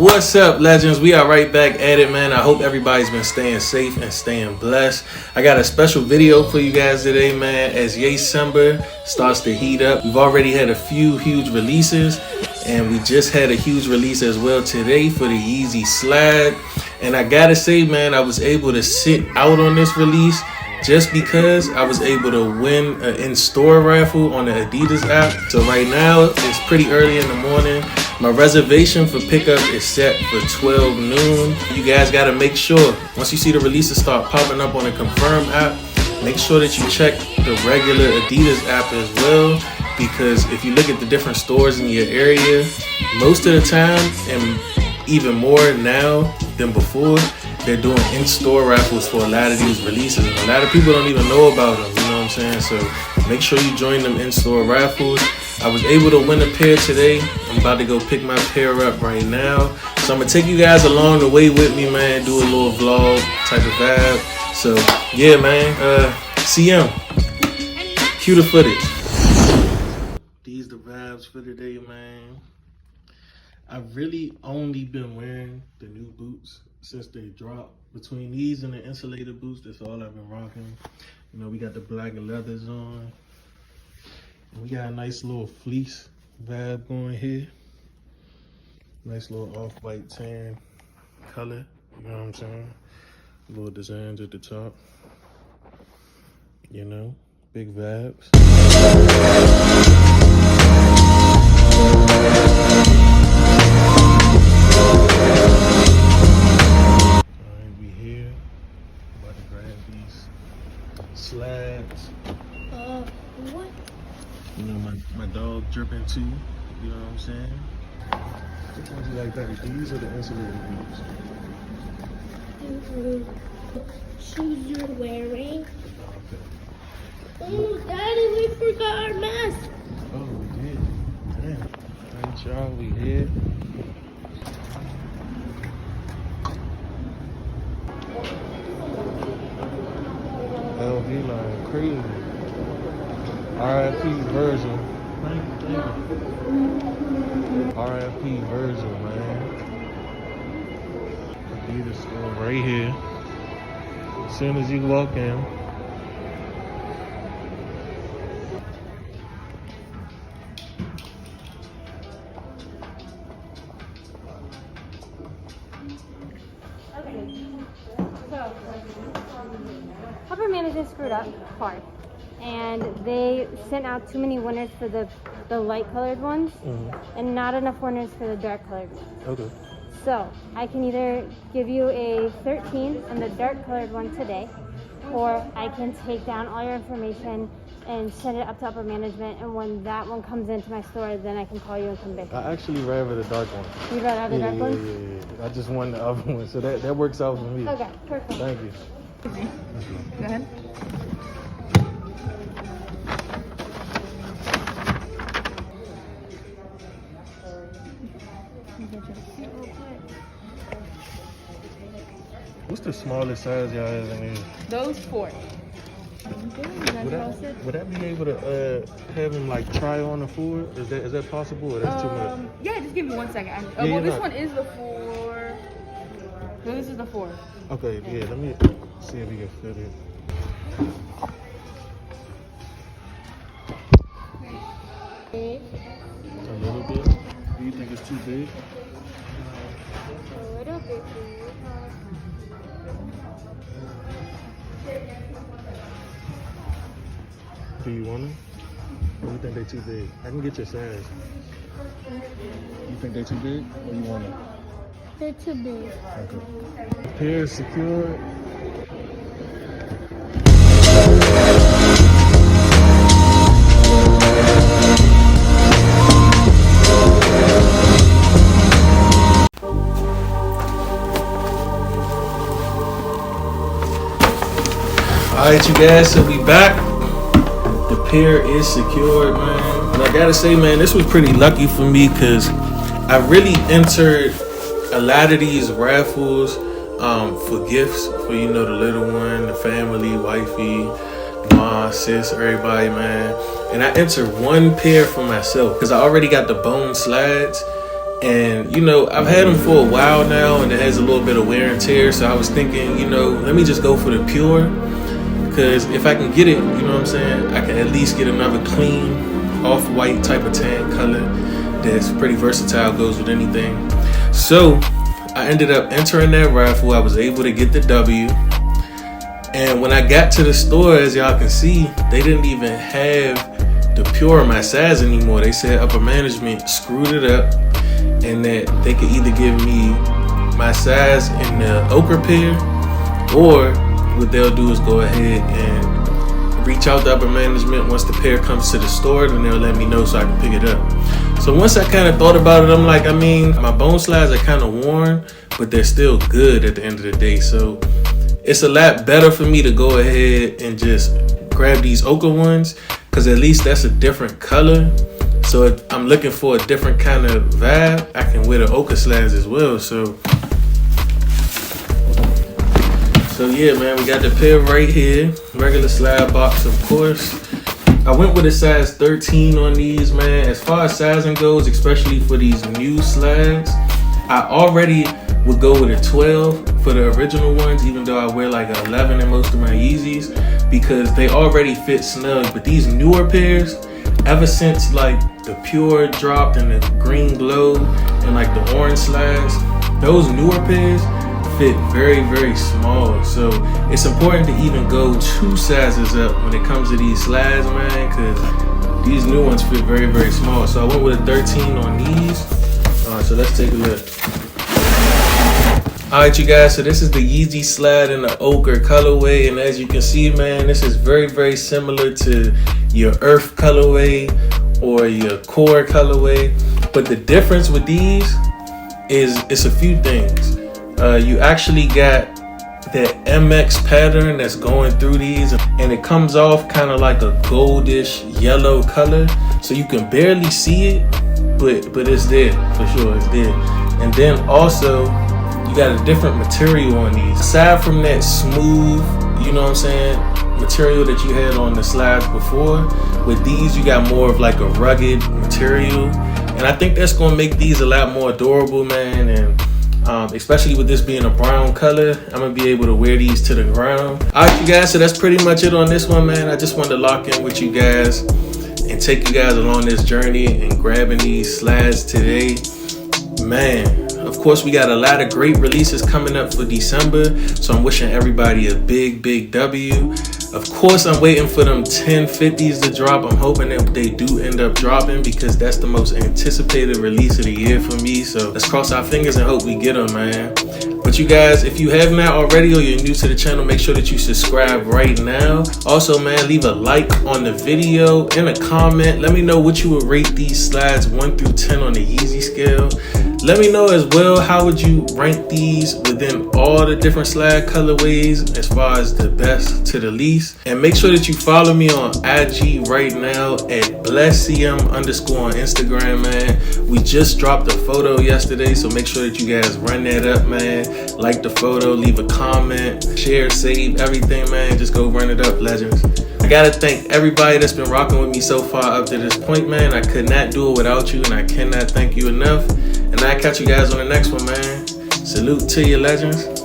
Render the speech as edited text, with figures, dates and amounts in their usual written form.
What's up, legends? We are right back at it, man. I hope everybody's been staying safe and staying blessed. I got a special video for you guys today, man, as December starts to heat up. We've already had a few huge releases, and we just had a huge release as well today for the Yeezy SLIDE. And I gotta say, man, I was able to sit out on this release just because I was able to win an in-store raffle on the Adidas app. So right now, it's pretty early in the morning. My reservation for pickup is set for 12 noon. You guys gotta make sure, once you see the releases start popping up on the Confirm app, make sure that you check the regular Adidas app as well, because if you look at the different stores in your area, most of the time, and even more now than before, they're doing in-store raffles for a lot of these releases, and a lot of people don't even know about them, you know what I'm saying? So make sure you join them in-store raffles. I was able to win a pair today. I'm about to go pick my pair up right now. So I'm gonna take you guys along the way with me, man, do a little vlog type of vibe. So yeah, man, CM, cue the footage. These the vibes for today, man. I've really only been wearing the new boots since they dropped. Between these and the insulated boots, that's all I've been rocking. You know, we got the black leathers on. And we got a nice little fleece vibe going here. Nice little off-white tan color, you know what I'm saying? Little designs at the top. You know, big vibes. Slides. What? You know, my dog dripping too. You know what I'm saying? Which ones you like better? These are the insulated boots. Shoes you're wearing. Okay. Oh, Daddy, we forgot our mask. Oh, we did. Damn. Thank y'all, we here. LV line crazy. RIP version. Thank you. RIP version, man. Adidas Store right here. As soon as you walk in. Upper management screwed up hard, and they sent out too many winners for the light colored ones, and not enough winners for the dark colored ones. Okay. So I can either give you a 13 and the dark colored one today, or I can take down all your information and send it up to upper management, and when that one comes into my store, then I can call you and come back. I actually rather the dark one. You'd rather have the dark one? Yeah. I just won the other one, so that works out for me. Okay, perfect. Thank you. Go ahead. What's the smallest size y'all have in here? Those 4. Would I be able to have him like try on the 4? Is that possible, or that's too much? Yeah, just give me 1 second. Yeah, this one is the 4. No, this is the 4. Okay, yeah, let me see if we can fit it. A little bit? Do you think it's too big? A little bit. Do you want them? Or you think they're too big? I can get your size. You think they're too big, or you want them? They're too big. Okay. Pair is secured. Alright, you guys, so we back. The pair is secured, man. And I gotta say, man, this was pretty lucky for me because I really entered a lot of these raffles for gifts for, you know, the little one, the family, wifey, mom, sis, everybody, man. And I entered one pair for myself because I already got the bone slides. And you know, I've had them for a while now and it has a little bit of wear and tear, so I was thinking, you know, let me just go for the pure, because if I can get it, you know what I'm saying, I can at least get another clean off-white type of tan color that's pretty versatile, goes with anything. So I ended up entering that raffle. I was able to get the W. And when I got to the store, as y'all can see, they didn't even have the pure in my size anymore. They said upper management screwed it up and that they could either give me my size in the Ochre pair, or what they'll do is go ahead and reach out to upper management. Once the pair comes to the store, then they'll let me know so I can pick it up. So once I kind of thought about it, I'm like, I mean, my bone slides are kind of worn, but they're still good at the end of the day. So it's a lot better for me to go ahead and just grab these Ochre ones, because at least that's a different color. So if I'm looking for a different kind of vibe, I can wear the Ochre slides as well. So yeah, man, we got the pair right here. Regular slide box, of course. I went with a size 13 on these, man. As far as sizing goes, especially for these new slides, I already would go with a 12 for the original ones, even though I wear like an 11 in most of my Yeezys, because they already fit snug. But these newer pairs, ever since like the pure dropped and the green glow and like the orange slides, those newer pairs fit very, very small. So it's important to even go 2 sizes up when it comes to these slides, man, because these new ones fit very, very small. So I went with a 13 on these. So let's take a look. Alright, you guys, so this is the Yeezy Slide in the Ochre colorway, and as you can see, man, this is very, very similar to your Earth colorway or your Core colorway. But the difference with these is it's a few things. You actually got that MX pattern that's going through these, and it comes off kind of like a goldish yellow color, so you can barely see it, but it's there for sure. It's there. And then also you got a different material on these. Aside from that smooth, you know what I'm saying, material that you had on the slides before, with these you got more of like a rugged material, and I think that's gonna make these a lot more durable, man. And especially with this being a brown color, I'm gonna be able to wear these to the ground. Alright, you guys, so that's pretty much it on this one, man. I just wanted to lock in with you guys and take you guys along this journey and grabbing these slides today, man. Of course, we got a lot of great releases coming up for December, so I'm wishing everybody a big, big W. Of course, I'm waiting for them 1050s to drop. I'm hoping that they do end up dropping, because that's the most anticipated release of the year for me. So let's cross our fingers and hope we get them, man. But you guys, if you have not already or you're new to the channel, make sure that you subscribe right now. Also, man, leave a like on the video and a comment. Let me know what you would rate these slides 1 through 10 on the Yeezy scale. Let me know as well, how would you rank these within all the different slide colorways as far as the best to the least. And make sure that you follow me on IG right now at blesscm_ on Instagram, man. We just dropped a photo yesterday, so make sure that you guys run that up, man. Like the photo, leave a comment, share, save, everything, man. Just go run it up, legends. I gotta thank everybody that's been rocking with me so far up to this point, man. I could not do it without you, and I cannot thank you enough. And I'll catch you guys on the next one, man. Salute to you, legends.